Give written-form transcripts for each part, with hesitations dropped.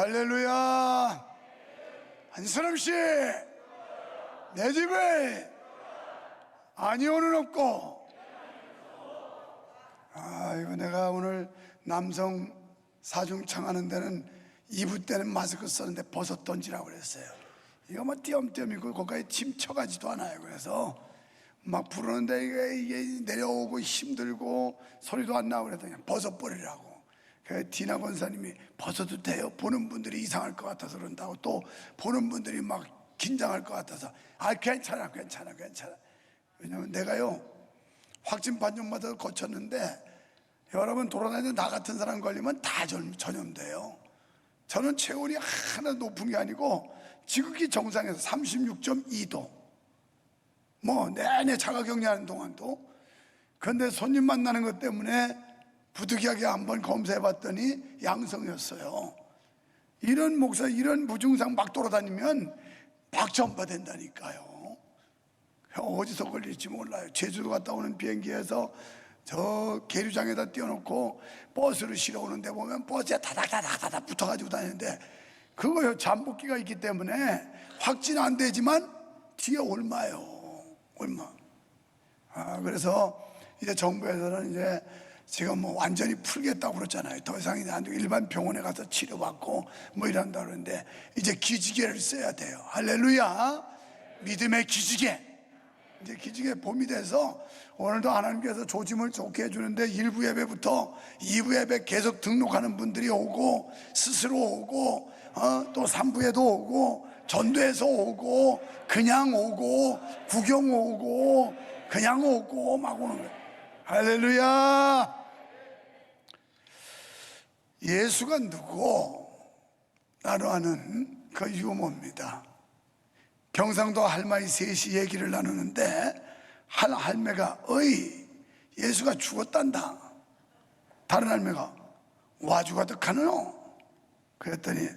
할렐루야. 한사람씨, 내 집에 아니오는 없고. 이거 내가 오늘 남성 사중창 하는 데는 2부 때는 마스크 썼는데 벗어 던지라고 그랬어요. 이거 뭐 띄엄띄엄이고 거기에 침 쳐가지도 않아요. 그래서 막 부르는데 이게 내려오고 힘들고 소리도 안 나고 그랬더니 벗어버리라고. 디나 권사님이 벗어도 돼요? 보는 분들이 이상할 것 같아서 그런다고, 또 보는 분들이 막 긴장할 것 같아서 괜찮아. 왜냐면 내가요 확진 판정마다 거쳤는데, 여러분 돌아다니는 나 같은 사람 걸리면 다 전염돼요. 저는 체온이 하나 높은 게 아니고 지극히 정상에서 36.2도 뭐 내내 자가격리하는 동안도. 그런데 손님 만나는 것 때문에 부득이하게 한번 검사해봤더니 양성이었어요. 이런 목사, 이런 무증상 막 돌아다니면 박전파 된다니까요. 어디서 걸릴지 몰라요. 제주도 갔다 오는 비행기에서 저 계류장에다 띄워놓고 버스를 실어 오는데 보면 버스에 다닥다닥 붙어가지고 다니는데, 그거요 잠복기가 있기 때문에 확진 안 되지만 뒤에 얼마요. 그래서 이제 정부에서는 이제 지금 뭐 완전히 풀겠다고 그러잖아요. 더 이상 이제 안 되고 일반 병원에 가서 치료받고 뭐 이런다 그러는데, 이제 기지개를 써야 돼요. 할렐루야. 믿음의 기지개. 이제 기지개 봄이 돼서 오늘도 하나님께서 조짐을 좋게 해주는데, 1부 예배부터 2부 예배 계속 등록하는 분들이 오고, 스스로 오고, 또 3부에도 오고, 전도에서 오고, 그냥 오고, 구경 오고, 그냥 오고 막 오는 거예요. 할렐루야. 예수가 누구? 나로 아는 그 유모입니다. 경상도 할머니 셋이 얘기를 나누는데, 한 할매가 예수가 죽었단다. 다른 할매가 와 죽었다카노? 그랬더니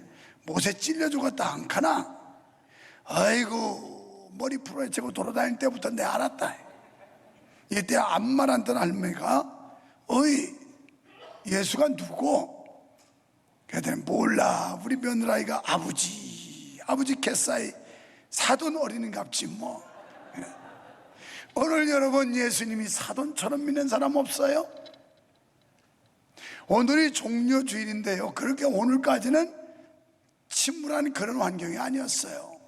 못에 찔려 죽었다 안 카나? 아이고 머리 풀어헤치고 돌아다닐 때부터 내가 알았다. 이때 아무 말 안 듣는 할매가 예수가 누구? 그랬더니 몰라, 우리 며느라이가 아버지 갯사이 사돈 어린이갑지 뭐. 오늘 여러분 예수님이 사돈처럼 믿는 사람 없어요? 오늘이 종료주일인데요, 그렇게 오늘까지는 침울한 그런 환경이 아니었어요.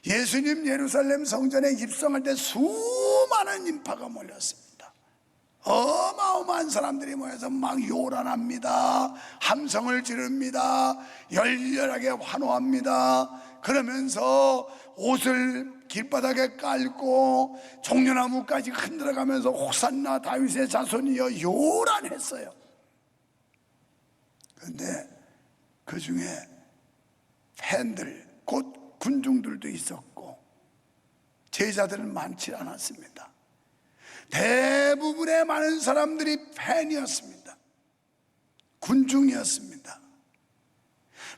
예수님 예루살렘 성전에 입성할 때 수많은 인파가 몰렸습니다. 어마어마한 사람들이 모여서 막 요란합니다. 함성을 지릅니다. 열렬하게 환호합니다. 그러면서 옷을 길바닥에 깔고 종려나무까지 흔들어가면서 호산나 다윗의 자손이여 요란했어요. 그런데 그 중에 팬들, 곧 군중들도 있었고 제자들은 많지 않았습니다. 대부분의 많은 사람들이 팬이었습니다. 군중이었습니다.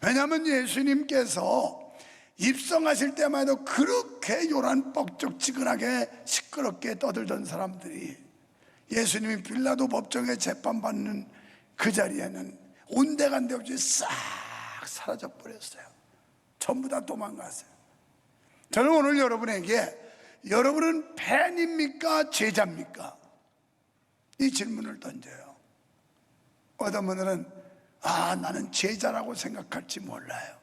왜냐하면 예수님께서 입성하실 때만 해도 그렇게 요란 뻑적지근하게 시끄럽게 떠들던 사람들이 예수님이 빌라도 법정에 재판받는 그 자리에는 온데간데 없이 싹 사라져 버렸어요. 전부 다 도망갔어요. 저는 오늘 여러분에게, 여러분은 팬입니까 제자입니까? 이 질문을 던져요. 어떤 분들은 나는 제자라고 생각할지 몰라요.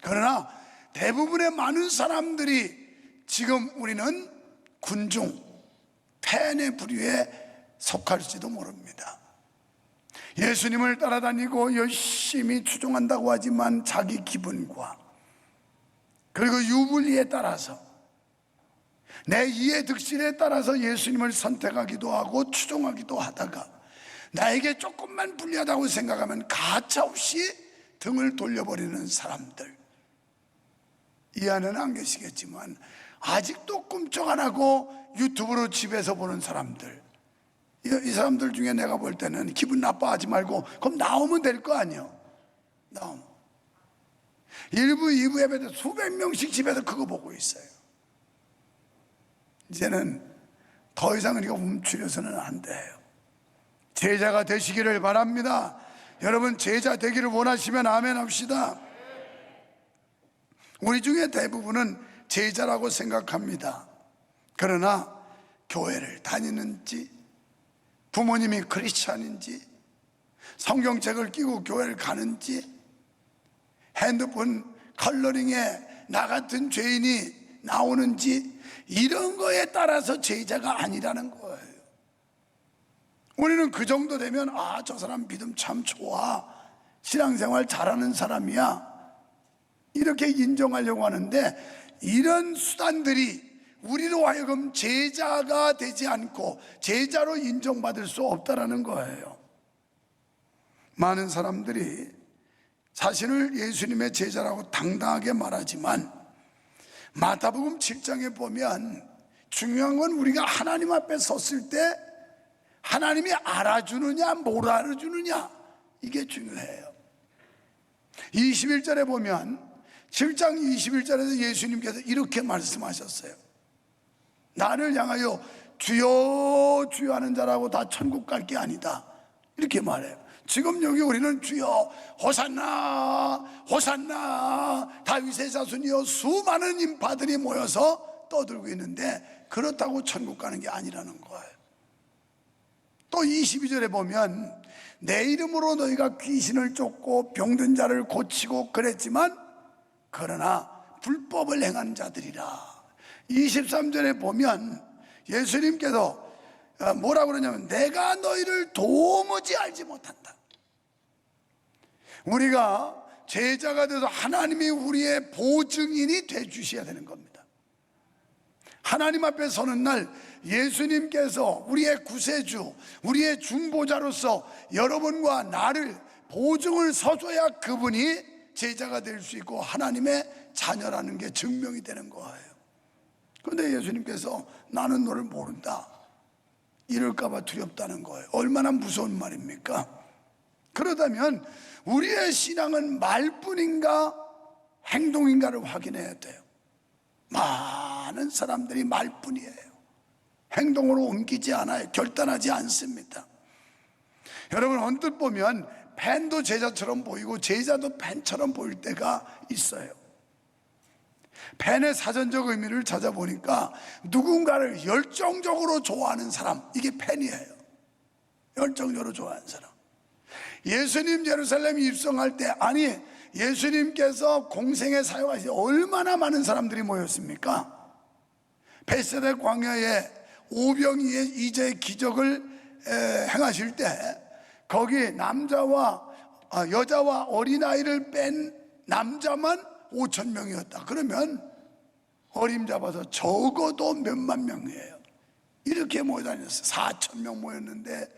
그러나 대부분의 많은 사람들이 지금 우리는 군중, 팬의 부류에 속할지도 모릅니다. 예수님을 따라다니고 열심히 추종한다고 하지만 자기 기분과 그리고 유불리에 따라서, 내 이해 득실에 따라서 예수님을 선택하기도 하고 추종하기도 하다가 나에게 조금만 불리하다고 생각하면 가차없이 등을 돌려버리는 사람들, 이 안에는 안 계시겠지만 아직도 꿈쩍 안 하고 유튜브로 집에서 보는 사람들, 이 사람들 중에 내가 볼 때는 기분 나빠하지 말고 그럼 나오면 될 거 아니에요. 나오면 1부, 2부 예배 때 수백 명씩 집에서 그거 보고 있어요. 이제는 더 이상 우리가 움츠려서는 안 돼요. 제자가 되시기를 바랍니다. 여러분 제자 되기를 원하시면 아멘 합시다. 우리 중에 대부분은 제자라고 생각합니다. 그러나 교회를 다니는지, 부모님이 크리스찬인지, 성경책을 끼고 교회를 가는지, 핸드폰 컬러링에 나 같은 죄인이 나오는지, 이런 거에 따라서 제자가 아니라는 거예요. 우리는 그 정도 되면 저 사람 믿음 참 좋아, 신앙생활 잘하는 사람이야, 이렇게 인정하려고 하는데, 이런 수단들이 우리로 하여금 제자가 되지 않고 제자로 인정받을 수 없다라는 거예요. 많은 사람들이 자신을 예수님의 제자라고 당당하게 말하지만 마태복음 7장에 보면 중요한 건 우리가 하나님 앞에 섰을 때 하나님이 알아주느냐 못 알아주느냐, 이게 중요해요. 21절에 보면 7장 21절에서 예수님께서 이렇게 말씀하셨어요. 나를 향하여 주여 주여 하는 자라고 다 천국 갈 게 아니다, 이렇게 말해요. 지금 여기 우리는 주여 호산나 호산나 다윗의 자손이여 수많은 인파들이 모여서 떠들고 있는데 그렇다고 천국 가는 게 아니라는 거예요. 또 22절에 보면 내 이름으로 너희가 귀신을 쫓고 병든 자를 고치고 그랬지만 그러나 불법을 행한 자들이라. 23절에 보면 예수님께서 뭐라고 그러냐면 내가 너희를 도무지 알지 못한다. 우리가 제자가 돼서 하나님이 우리의 보증인이 돼 주셔야 되는 겁니다. 하나님 앞에 서는 날 예수님께서 우리의 구세주, 우리의 중보자로서 여러분과 나를 보증을 서줘야 그분이 제자가 될 수 있고 하나님의 자녀라는 게 증명이 되는 거예요. 그런데 예수님께서 나는 너를 모른다, 이럴까봐 두렵다는 거예요. 얼마나 무서운 말입니까? 그러다면 우리의 신앙은 말뿐인가 행동인가를 확인해야 돼요. 많은 사람들이 말뿐이에요. 행동으로 옮기지 않아요. 결단하지 않습니다. 여러분, 언뜻 보면 펜도 제자처럼 보이고 제자도 펜처럼 보일 때가 있어요. 펜의 사전적 의미를 찾아보니까 누군가를 열정적으로 좋아하는 사람, 이게 펜이에요. 열정적으로 좋아하는 사람. 예수님 예루살렘 입성할 때, 아니 예수님께서 공생에 사용하신 얼마나 많은 사람들이 모였습니까? 벳세다 광야에 오병이의 이제의 기적을 행하실 때 거기 남자와 여자와 어린아이를 뺀 남자만 5,000명이었다. 그러면 어림잡아서 적어도 몇만 명이에요. 이렇게 모여다녔어요. 4,000명 모였는데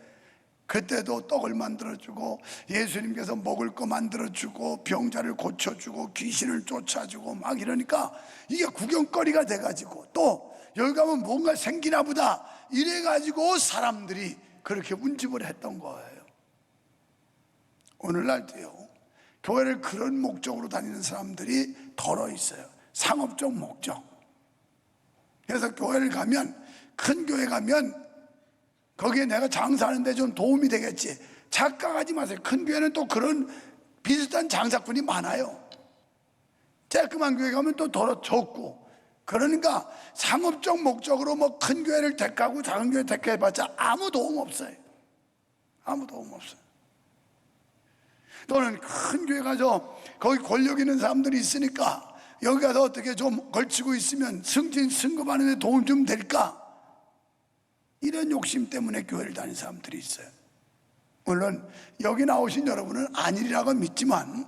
그때도 떡을 만들어주고 예수님께서 먹을 거 만들어주고 병자를 고쳐주고 귀신을 쫓아주고 막 이러니까 이게 구경거리가 돼가지고 또 여기 가면 뭔가 생기나 보다 이래가지고 사람들이 그렇게 운집을 했던 거예요. 오늘날도요, 교회를 그런 목적으로 다니는 사람들이 덜어 있어요. 상업적 목적. 그래서 교회를 가면, 큰 교회 가면 거기에 내가 장사하는데 좀 도움이 되겠지, 착각하지 마세요. 큰 교회는 또 그런 비슷한 장사꾼이 많아요. 쬐끄만 교회 가면 또 더 적고. 그러니까 상업적 목적으로 뭐 큰 교회를 택하고 작은 교회 택해봤자 아무 도움 없어요. 아무 도움 없어요. 또는 큰 교회 가서 거기 권력 있는 사람들이 있으니까 여기 가서 어떻게 좀 걸치고 있으면 승진 승급하는 데 도움 좀 될까, 이런 욕심 때문에 교회를 다니는 사람들이 있어요. 물론 여기 나오신 여러분은 아니라고 믿지만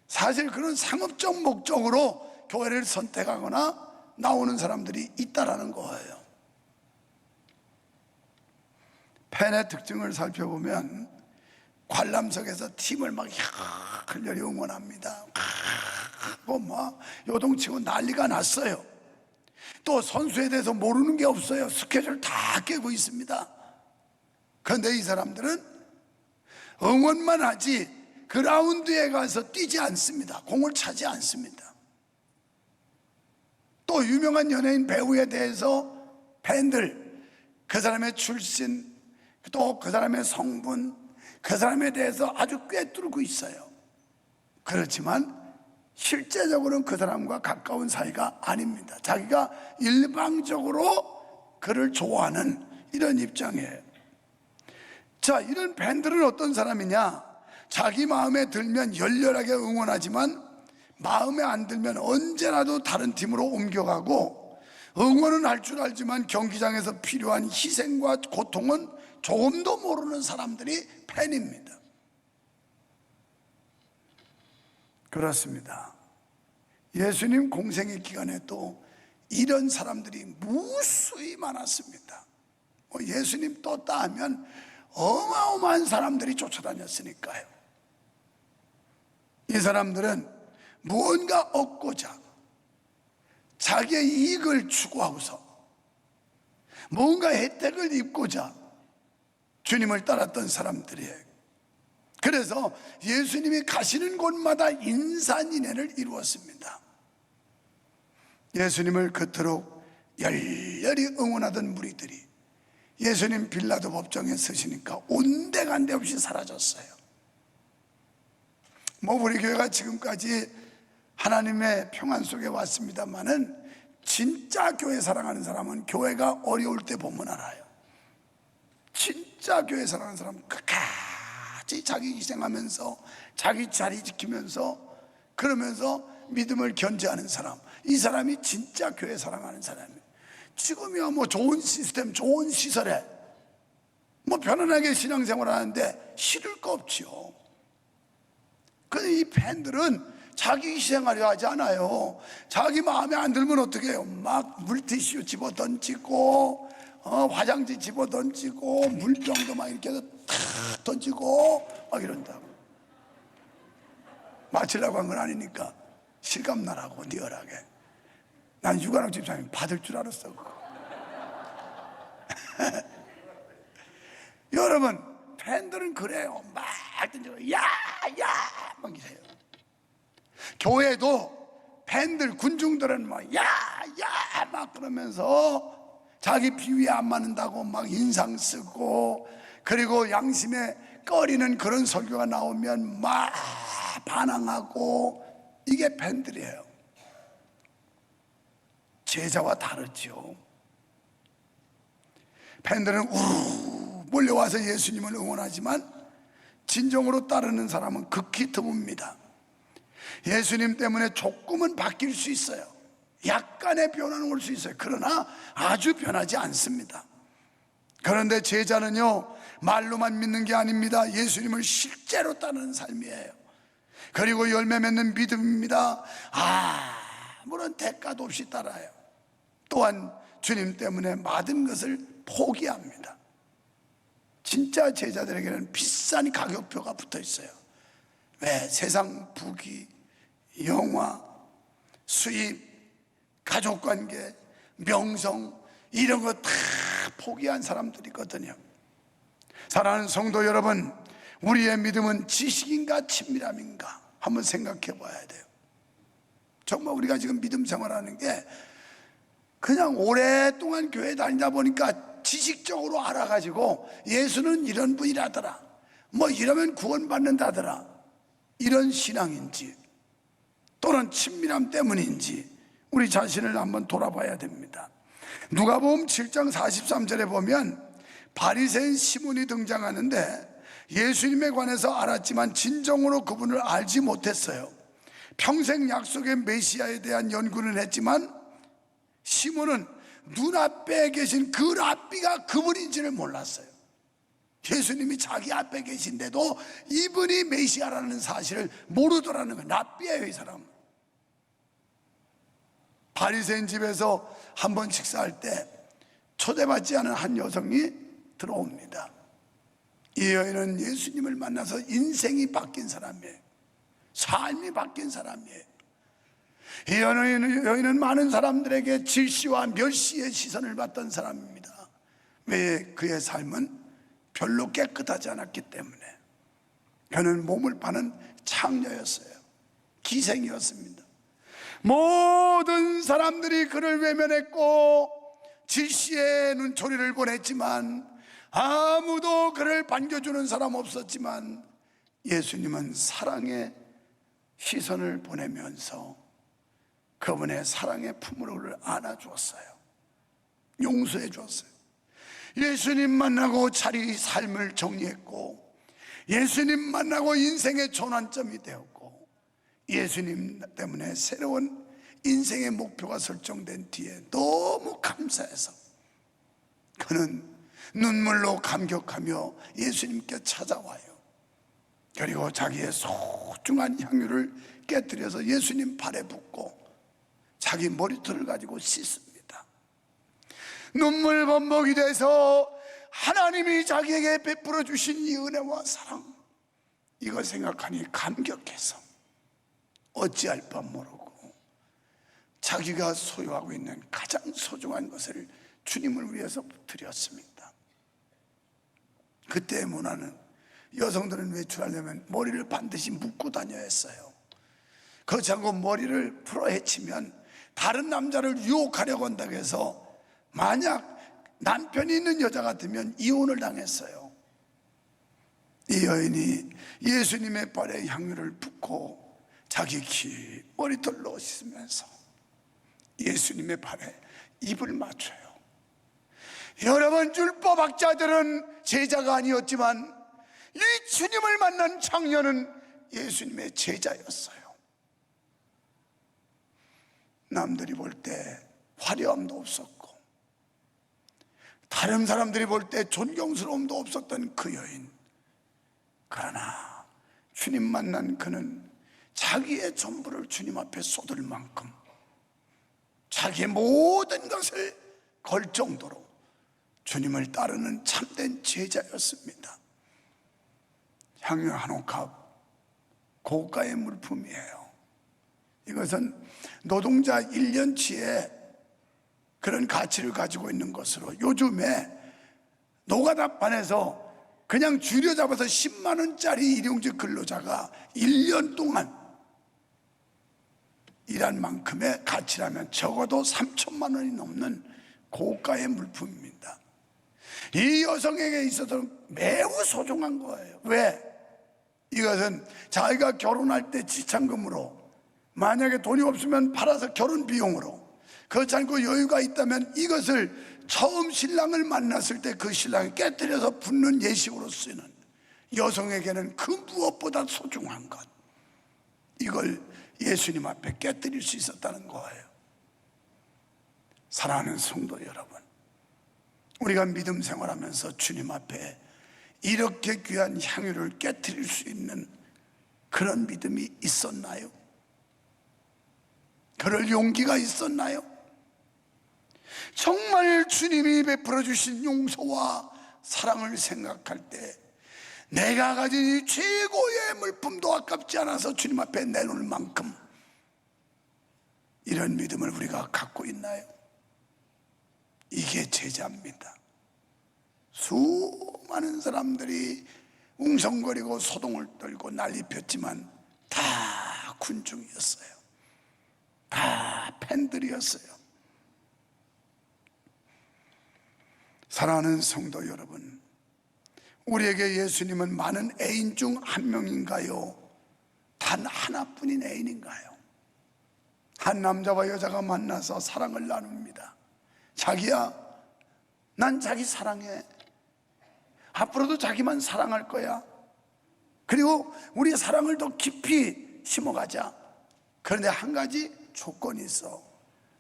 사실 그런 상업적 목적으로 교회를 선택하거나 나오는 사람들이 있다라는 거예요. 팬의 특징을 살펴보면 관람석에서 팀을 막 열렬히 응원합니다. 막 요동치고 난리가 났어요. 또 선수에 대해서 모르는 게 없어요. 스케줄 다 깨고 있습니다. 그런데 이 사람들은 응원만 하지 그라운드에 가서 뛰지 않습니다. 공을 차지 않습니다. 또 유명한 연예인 배우에 대해서 팬들, 그 사람의 출신, 또 그 사람의 성분, 그 사람에 대해서 아주 꿰뚫고 있어요. 그렇지만 실제적으로는 그 사람과 가까운 사이가 아닙니다. 자기가 일방적으로 그를 좋아하는 이런 입장이에요. 자, 이런 밴들은 어떤 사람이냐? 자기 마음에 들면 열렬하게 응원하지만 마음에 안 들면 언제라도 다른 팀으로 옮겨가고, 응원은 할 줄 알지만 경기장에서 필요한 희생과 고통은 조금도 모르는 사람들이 팬입니다. 그렇습니다. 예수님 공생의 기간에도 이런 사람들이 무수히 많았습니다. 예수님 떴다 하면 어마어마한 사람들이 쫓아다녔으니까요. 이 사람들은 무언가 얻고자 자기의 이익을 추구하고서 뭔가 혜택을 입고자 주님을 따랐던 사람들이에요. 그래서 예수님이 가시는 곳마다 인산인해를 이루었습니다. 예수님을 그토록 열렬히 응원하던 무리들이 예수님 빌라도 법정에 서시니까 온데간데 없이 사라졌어요. 우리 교회가 지금까지 하나님의 평안 속에 왔습니다만은 진짜 교회 사랑하는 사람은 교회가 어려울 때 보면 알아요. 진짜 교회 사랑하는 사람은 끝까지 자기 희생하면서 자기 자리 지키면서 그러면서 믿음을 견제하는 사람, 이 사람이 진짜 교회 사랑하는 사람이에요. 지금이야 좋은 시스템, 좋은 시설에 편안하게 신앙생활 하는데 싫을 거 없지요. 근데 이 팬들은 자기 희생하려 하지 않아요. 자기 마음에 안 들면 어떻게 해요? 막 물티슈 집어 던지고 화장지 집어 던지고 물병도 막 이렇게 해서 탁 던지고 막 이런다고. 맞추려고 한 건 아니니까 실감나라고 리얼하게. 난 유관옥 집사님 받을 줄 알았어. 여러분, 팬들은 그래요. 막 던지고 야야 막 이래요. 교회도 팬들 군중들은 야야 막 그러면서 자기 비위에 안 맞는다고 막 인상 쓰고, 그리고 양심에 꺼리는 그런 설교가 나오면 막 반항하고, 이게 팬들이에요. 제자와 다르죠. 팬들은 우르르 몰려와서 예수님을 응원하지만 진정으로 따르는 사람은 극히 드뭅니다. 예수님 때문에 조금은 바뀔 수 있어요. 약간의 변화는 올 수 있어요. 그러나 아주 변하지 않습니다. 그런데 제자는요, 말로만 믿는 게 아닙니다. 예수님을 실제로 따르는 삶이에요. 그리고 열매 맺는 믿음입니다. 아무런 대가도 없이 따라요. 또한 주님 때문에 모든 것을 포기합니다. 진짜 제자들에게는 비싼 가격표가 붙어 있어요. 왜? 세상 부귀, 영화, 수입, 가족관계, 명성, 이런 거 다 포기한 사람들이거든요. 사랑하는 성도 여러분, 우리의 믿음은 지식인가 친밀함인가 한번 생각해 봐야 돼요. 정말 우리가 지금 믿음 생활하는 게 그냥 오랫동안 교회 다니다 보니까 지식적으로 알아가지고 예수는 이런 분이라더라, 이러면 구원받는다더라, 이런 신앙인지, 또는 친밀함 때문인지 우리 자신을 한번 돌아봐야 됩니다. 누가복음 7장 43절에 보면 바리새인 시몬이 등장하는데, 예수님에 관해서 알았지만 진정으로 그분을 알지 못했어요. 평생 약속의 메시아에 대한 연구는 했지만 시몬은 눈앞에 계신 그 랍비가 그분인지를 몰랐어요. 예수님이 자기 앞에 계신데도 이분이 메시아라는 사실을 모르더라는 거예요. 랍비예요, 이 사람은. 바리새인 집에서 한번 식사할 때 초대받지 않은 한 여성이 들어옵니다. 이 여인은 예수님을 만나서 인생이 바뀐 사람이에요. 삶이 바뀐 사람이에요. 이 여인은 많은 사람들에게 질시와 멸시의 시선을 받던 사람입니다. 왜? 그의 삶은 별로 깨끗하지 않았기 때문에. 그는 몸을 파는 창녀였어요. 기생이었습니다. 모든 사람들이 그를 외면했고 질시의 눈초리를 보냈지만 아무도 그를 반겨주는 사람 없었지만 예수님은 사랑의 시선을 보내면서 그분의 사랑의 품으로 그를 안아주었어요. 용서해 주었어요. 예수님 만나고 자기 삶을 정리했고, 예수님 만나고 인생의 전환점이 되었고, 예수님 때문에 새로운 인생의 목표가 설정된 뒤에 너무 감사해서 그는 눈물로 감격하며 예수님께 찾아와요. 그리고 자기의 소중한 향유를 깨뜨려서 예수님 발에 붓고 자기 머리털을 가지고 씻습니다. 눈물 범벅이 돼서 하나님이 자기에게 베풀어 주신 이 은혜와 사랑, 이거 생각하니 감격해서 어찌할 바 모르고 자기가 소유하고 있는 가장 소중한 것을 주님을 위해서 드렸습니다. 그때의 문화는 여성들은 외출하려면 머리를 반드시 묶고 다녀야 했어요. 그렇지 않고 머리를 풀어 헤치면 다른 남자를 유혹하려고 한다고 해서 만약 남편이 있는 여자 같으면 이혼을 당했어요. 이 여인이 예수님의 발에 향유를 붓고 자기 키 머리털로 씻으면서 예수님의 발에 입을 맞춰요. 여러분, 율법학자들은 제자가 아니었지만 이 주님을 만난 장녀는 예수님의 제자였어요. 남들이 볼 때 화려함도 없었고 다른 사람들이 볼 때 존경스러움도 없었던 그 여인, 그러나 주님 만난 그는 자기의 전부를 주님 앞에 쏟을 만큼 자기의 모든 것을 걸 정도로 주님을 따르는 참된 제자였습니다. 향유 한 옥합, 고가의 물품이에요. 이것은 노동자 1년치의 그런 가치를 가지고 있는 것으로, 요즘에 노가다판에서 그냥 줄여잡아서 10만 원짜리 일용직 근로자가 1년 동안 일한 만큼의 가치라면 적어도 3천만 원이 넘는 고가의 물품입니다. 이 여성에게 있어서는 매우 소중한 거예요. 왜? 이것은 자기가 결혼할 때 지참금으로, 만약에 돈이 없으면 팔아서 결혼 비용으로, 그렇지 않고 여유가 있다면 이것을 처음 신랑을 만났을 때 그 신랑이 깨뜨려서 붓는 예식으로 쓰는, 여성에게는 그 무엇보다 소중한 것, 이걸 예수님 앞에 깨뜨릴 수 있었다는 거예요. 사랑하는 성도 여러분, 우리가 믿음 생활하면서 주님 앞에 이렇게 귀한 향유를 깨뜨릴 수 있는 그런 믿음이 있었나요? 그럴 용기가 있었나요? 정말 주님이 베풀어 주신 용서와 사랑을 생각할 때 내가 가진 이 최고의 물품도 아깝지 않아서 주님 앞에 내놓을 만큼 이런 믿음을 우리가 갖고 있나요? 이게 제자입니다. 수많은 사람들이 웅성거리고 소동을 떨고 난리 폈지만 다 군중이었어요. 다 팬들이었어요. 사랑하는 성도 여러분, 우리에게 예수님은 많은 애인 중 한 명인가요? 단 하나뿐인 애인인가요? 한 남자와 여자가 만나서 사랑을 나눕니다. 자기야, 난 자기 사랑해. 앞으로도 자기만 사랑할 거야. 그리고 우리 사랑을 더 깊이 심어가자. 그런데 한 가지 조건이 있어.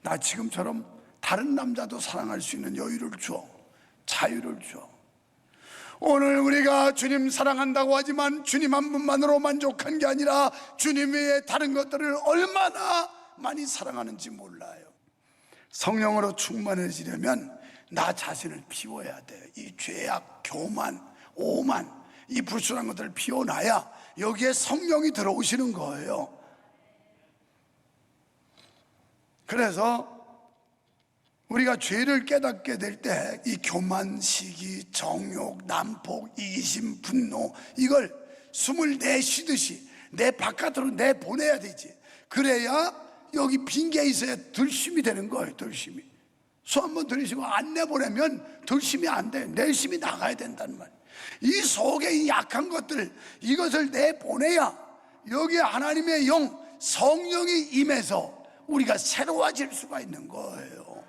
나 지금처럼 다른 남자도 사랑할 수 있는 여유를 줘. 자유를 줘. 오늘 우리가 주님 사랑한다고 하지만 주님 한 분만으로 만족한 게 아니라 주님 외에 다른 것들을 얼마나 많이 사랑하는지 몰라요. 성령으로 충만해지려면 나 자신을 비워야 돼요. 이 죄악, 교만, 오만, 이 불순한 것들을 비워놔야 여기에 성령이 들어오시는 거예요. 그래서 우리가 죄를 깨닫게 될 때 이 교만, 시기, 정욕, 난폭, 이기심, 분노, 이걸 숨을 내쉬듯이 내 바깥으로 내보내야 되지. 그래야 여기 빈 게 있어야 들심이 되는 거예요. 들심이. 수 한번 들이시고 안 내보내면 덜심이 안 돼. 내심이 나가야 된다는 말이에요. 이 속에 이 약한 것들, 이것을 내보내야 여기에 하나님의 영, 성령이 임해서 우리가 새로워질 수가 있는 거예요.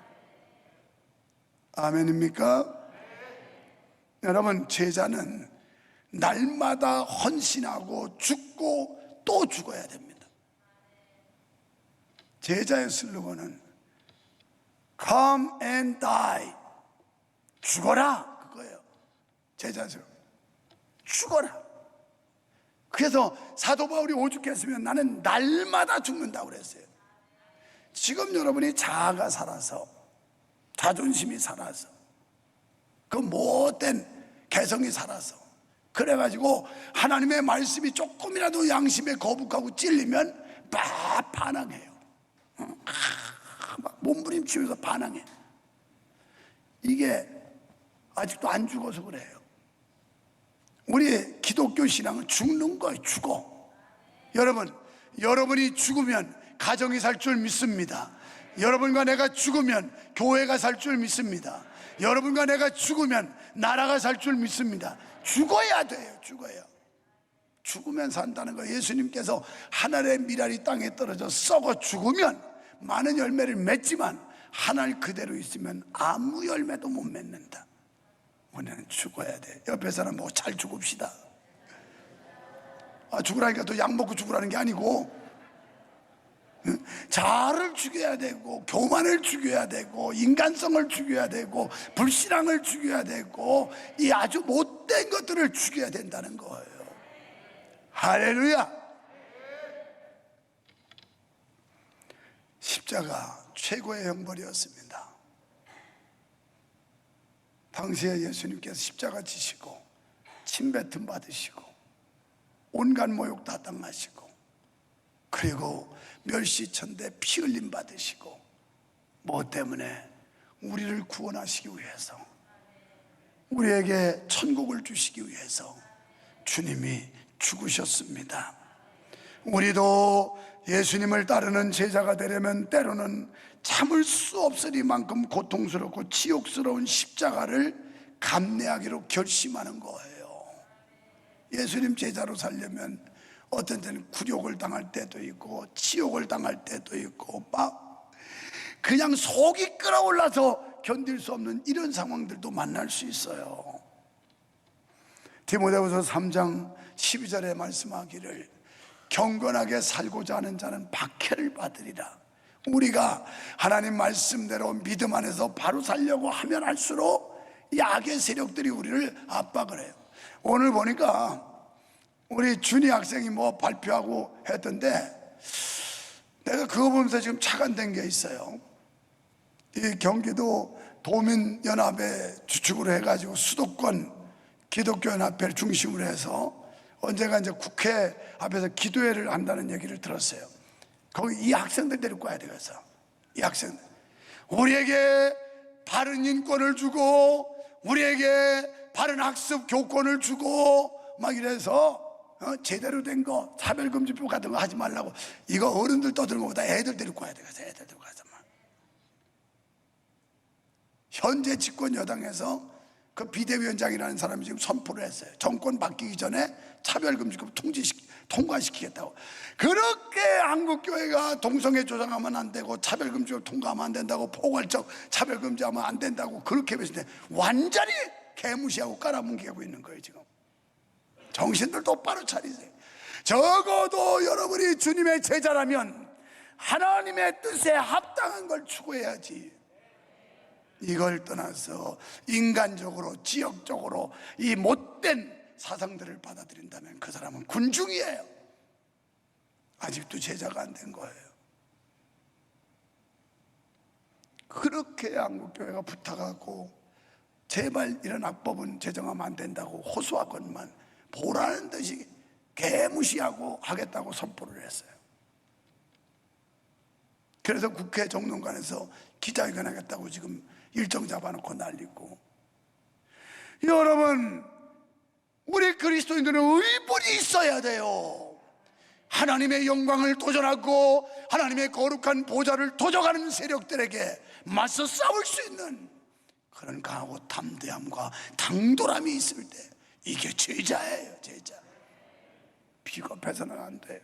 아멘입니까? 여러분, 제자는 날마다 헌신하고 죽고 또 죽어야 됩니다. 제자의 슬로건은 Come and die. 죽어라, 그거예요. 제자죠. 죽어라. 그래서 사도 바울이 오죽했으면 나는 날마다 죽는다고 그랬어요. 지금 여러분이 자아가 살아서, 자존심이 살아서, 그 못된 개성이 살아서, 그래가지고 하나님의 말씀이 조금이라도 양심에 거북하고 찔리면 막 반항해요. 막 몸부림치면서 반항해. 이게 아직도 안 죽어서 그래요. 우리 기독교 신앙은 죽는 거예요. 죽어. 여러분이 죽으면 가정이 살 줄 믿습니다. 여러분과 내가 죽으면 교회가 살 줄 믿습니다. 여러분과 내가 죽으면 나라가 살 줄 믿습니다. 죽어야 돼요. 죽어요. 죽으면 산다는 거예요. 예수님께서 하늘의 미랄이 땅에 떨어져 썩어 죽으면 많은 열매를 맺지만 하늘 그대로 있으면 아무 열매도 못 맺는다. 우리는 죽어야 돼. 옆에 사람 보고 잘 죽읍시다. 죽으라니까 또 약 먹고 죽으라는 게 아니고, 자아를 죽여야 되고, 교만을 죽여야 되고, 인간성을 죽여야 되고, 불신앙을 죽여야 되고, 이 아주 못된 것들을 죽여야 된다는 거예요. 할렐루야. 십자가 최고의 형벌이었습니다. 당시에 예수님께서 십자가 지시고 침뱉음 받으시고 온갖 모욕 다 당하시고, 그리고 멸시천대 피 흘림 받으시고, 뭐 때문에? 우리를 구원하시기 위해서, 우리에게 천국을 주시기 위해서 주님이 죽으셨습니다. 우리도 예수님을 따르는 제자가 되려면 때로는 참을 수 없으리만큼 고통스럽고 치욕스러운 십자가를 감내하기로 결심하는 거예요. 예수님 제자로 살려면 어떤 때는 굴욕을 당할 때도 있고 치욕을 당할 때도 있고 막 그냥 속이 끓어올라서 견딜 수 없는 이런 상황들도 만날 수 있어요. 디모데후서 3장 12절에 말씀하기를 경건하게 살고자 하는 자는 박해를 받으리라. 우리가 하나님 말씀대로 믿음 안에서 바로 살려고 하면 할수록 이 악의 세력들이 우리를 압박을 해요. 오늘 보니까 우리 준희 학생이 뭐 발표하고 했던데, 내가 그거 보면서 지금 착안된 게 있어요. 이 경기도 도민연합의 주축으로 해가지고 수도권 기독교연합회를 중심으로 해서 언제가 이제 국회 앞에서 기도회를 한다는 얘기를 들었어요. 거기 이 학생들 데리고 가야 되겠어. 이 학생들 우리에게 바른 인권을 주고 우리에게 바른 학습 교권을 주고 막 이래서 제대로 된 거 차별금지법 같은 거 하지 말라고. 이거 어른들 떠드는 것보다 애들 데리고 가야 되겠어. 애들 데리고 가서 막. 현재 집권 여당에서 그 비대위원장이라는 사람이 지금 선포를 했어요. 정권 바뀌기 전에 차별금지법 통과시키겠다고. 그렇게 한국교회가 동성애 조장하면 안 되고 차별금지법 통과하면 안 된다고, 포괄적 차별금지하면 안 된다고 그렇게 했는데 완전히 개무시하고 깔아뭉개고 있는 거예요. 지금 정신들 똑바로 차리세요. 적어도 여러분이 주님의 제자라면 하나님의 뜻에 합당한 걸 추구해야지. 이걸 떠나서 인간적으로 지역적으로 이 못된 사상들을 받아들인다면 그 사람은 군중이에요. 아직도 제자가 안 된 거예요. 그렇게 한국교회가 부탁하고 제발 이런 악법은 제정하면 안 된다고 호소하건만 보라는 듯이 개무시하고 하겠다고 선포를 했어요. 그래서 국회 정론관에서 기자회견 하겠다고 지금 일정 잡아놓고 난리고. 여러분, 우리 그리스도인들은 의분이 있어야 돼요. 하나님의 영광을 도전하고 하나님의 거룩한 보좌를 도적하는 세력들에게 맞서 싸울 수 있는 그런 강하고 담대함과 당돌함이 있을 때 이게 제자예요. 제자. 비겁해서는 안 돼요.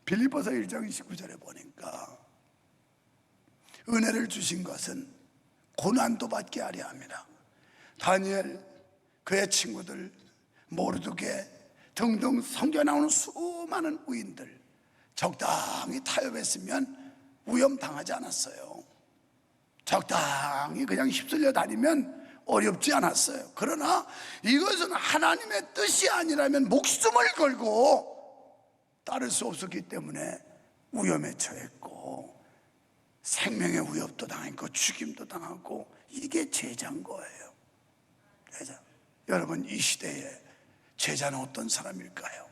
빌립보서 1장 19절에 보니까 은혜를 주신 것은 고난도 받게 하려 함이라. 다니엘, 그의 친구들, 모르드게 등등 성경에 나오는 수많은 의인들 적당히 타협했으면 위험당하지 않았어요. 적당히 그냥 휩쓸려 다니면 어렵지 않았어요. 그러나 이것은 하나님의 뜻이 아니라면 목숨을 걸고 따를 수 없었기 때문에 위험에 처했고 생명의 위협도 당했고 죽임도 당하고 이게 제자인 거예요. 제자. 여러분, 이 시대에 제자는 어떤 사람일까요?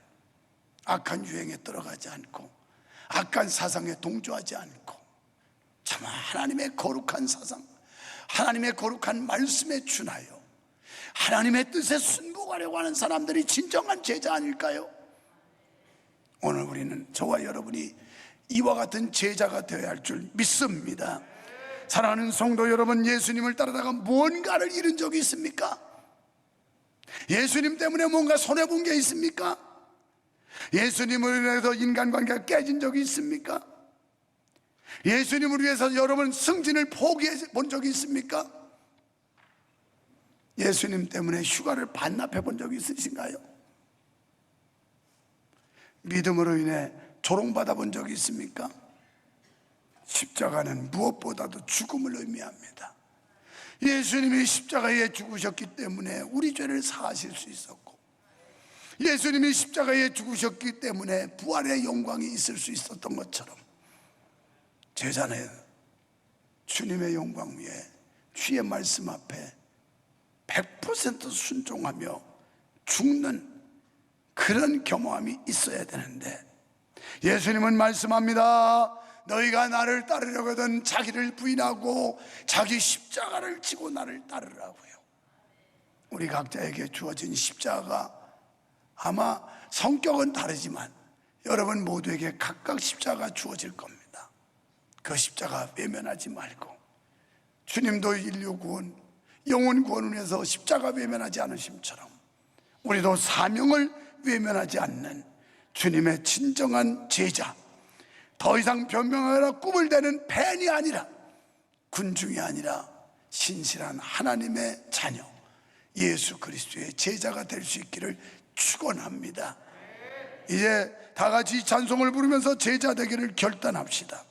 악한 유행에 들어가지 않고 악한 사상에 동조하지 않고 참 하나님의 거룩한 사상, 하나님의 거룩한 말씀에 준하여 하나님의 뜻에 순복하려고 하는 사람들이 진정한 제자 아닐까요? 오늘 우리는 저와 여러분이 이와 같은 제자가 되어야 할 줄 믿습니다. 사랑하는 성도 여러분, 예수님을 따르다가 뭔가를 잃은 적이 있습니까? 예수님 때문에 뭔가 손해본 게 있습니까? 예수님을 위해서 인간관계가 깨진 적이 있습니까? 예수님을 위해서 여러분 승진을 포기해 본 적이 있습니까? 예수님 때문에 휴가를 반납해 본 적이 있으신가요? 믿음으로 인해 조롱받아 본 적이 있습니까? 십자가는 무엇보다도 죽음을 의미합니다. 예수님이 십자가에 죽으셨기 때문에 우리 죄를 사하실 수 있었고, 예수님이 십자가에 죽으셨기 때문에 부활의 영광이 있을 수 있었던 것처럼 제자는 주님의 영광 위에 주의 말씀 앞에 100% 순종하며 죽는 그런 겸허함이 있어야 되는데, 예수님은 말씀합니다. 너희가 나를 따르려거든 자기를 부인하고 자기 십자가를 지고 나를 따르라고요. 우리 각자에게 주어진 십자가, 아마 성격은 다르지만 여러분 모두에게 각각 십자가가 주어질 겁니다. 그 십자가 외면하지 말고, 주님도 인류 구원, 영혼 구원을 위해서 십자가 외면하지 않으심처럼 우리도 사명을 외면하지 않는 주님의 진정한 제자, 더 이상 변명하거나 꿈을 대는 팬이 아니라 군중이 아니라 신실한 하나님의 자녀 예수 그리스도의 제자가 될 수 있기를 축원합니다. 이제 다 같이 찬송을 부르면서 제자 되기를 결단합시다.